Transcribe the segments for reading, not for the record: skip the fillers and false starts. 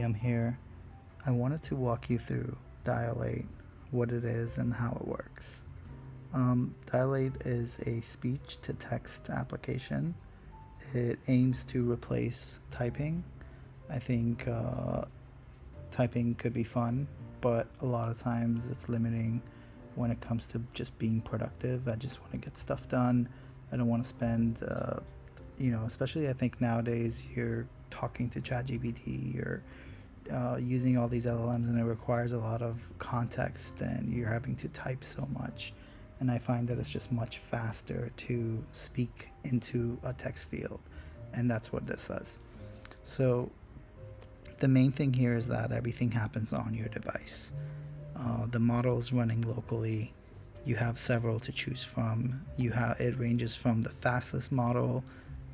I'm here. I wanted to walk you through Dial8, what it is and how it works. Dial8 is a speech to text application. It aims to replace typing. I think typing could be fun, but a lot of times it's limiting when it comes to just being productive. I just want to get stuff done. I don't want to spend, especially I think nowadays you're talking to ChatGPT, you're using all these LLMs, and it requires a lot of context, and you're having to type so much. And I find that it's just much faster to speak into a text field, and that's what this does. So the main thing here is that everything happens on your device. The model is running locally. You have several to choose from. It ranges from the fastest model,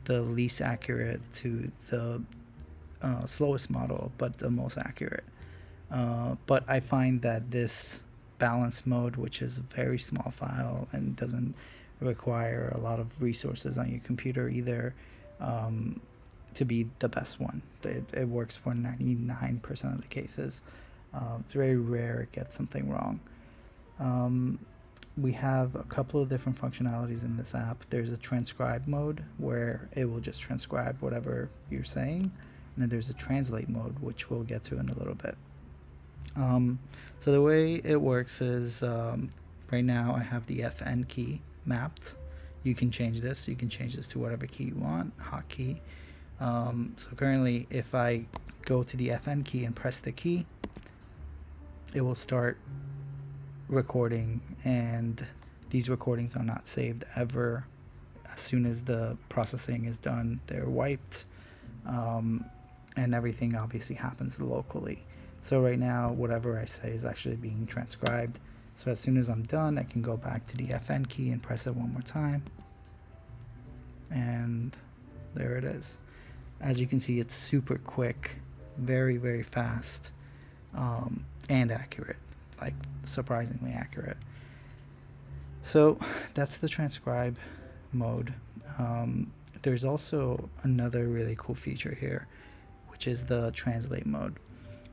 the least accurate, to the slowest model, but the most accurate. But I find that this balance mode, which is a very small file and doesn't require a lot of resources on your computer either, to be the best one. It works for 99% of the cases. It's very rare it gets something wrong. We have a couple of different functionalities in this app. There's a transcribe mode where it will just transcribe whatever you're saying, and then there's a translate mode, which we'll get to in a little bit. So the way it works is, right now I have the FN key mapped. You can change this. You can change this to whatever key you want, hotkey. So currently, if I go to the FN key and press the key, it will start recording, and these recordings are not saved ever. As soon as the processing is done, they're wiped, and everything obviously happens locally. So right now, whatever I say is actually being transcribed. So as soon as I'm done, I can go back to the FN key and press it one more time, and there it is. As you can see, it's super quick, very, very fast, and accurate, like surprisingly accurate. So that's the transcribe mode. There's also another really cool feature here, which is the translate mode.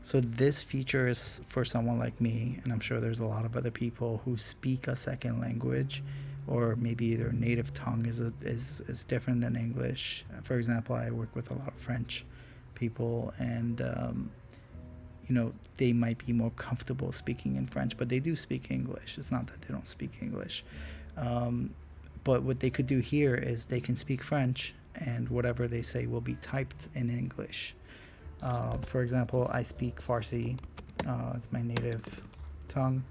So this feature is for someone like me, and I'm sure there's a lot of other people who speak a second language, or maybe their native tongue is different than English. For example, I work with a lot of French people, and they might be more comfortable speaking in French, but they do speak English. It's not that they don't speak English. But what they could do here is they can speak French, and whatever they say will be typed in English. For example, I speak Farsi. It's my native tongue,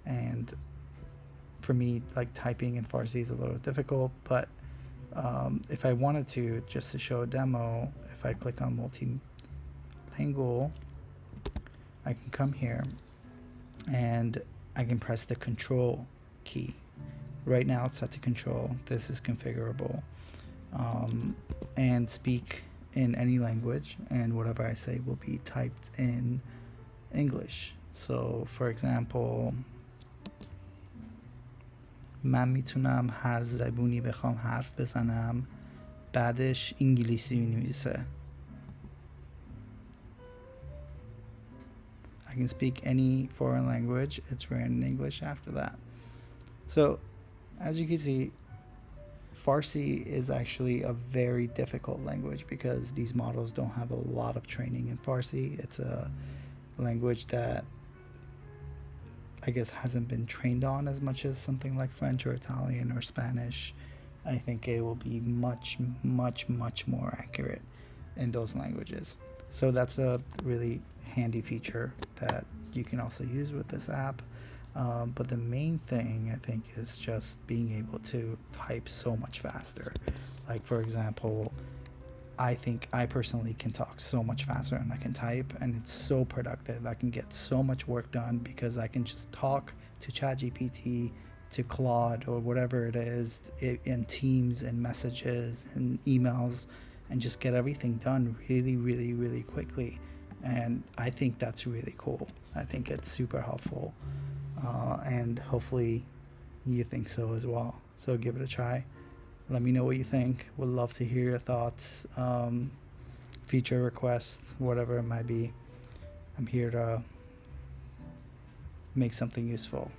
and for me, like, typing in Farsi is a little difficult, but if I wanted to, just to show a demo, if I click on multilingual, I can come here and I can press the control key. Right now it's set to control. This is configurable, and speak in any language, and whatever I say will be typed in English. So for example, من میتونم هر زبونی بخوام حرف بزنم بعدش انگلیسی می‌نویسه. I can speak any foreign language. It's written in English after that. So as you can see, Farsi is actually a very difficult language because these models don't have a lot of training in Farsi. It's a language that I guess hasn't been trained on as much as something like French or Italian or Spanish. I think it will be much, much, much more accurate in those languages. So that's a really handy feature that you can also use with this app. But the main thing, I think, is just being able to type so much faster. Like, for example, I think I personally can talk so much faster than I can type, and it's so productive. I can get so much work done because I can just talk to ChatGPT, to Claude, or whatever it is, in Teams and messages and emails, and just get everything done really, really, really quickly. And I think that's really cool. I think it's super helpful, and hopefully you think so as well. So give it a try. Let me know what you think. Would love to hear your thoughts, feature requests, whatever it might be. I'm here to make something useful.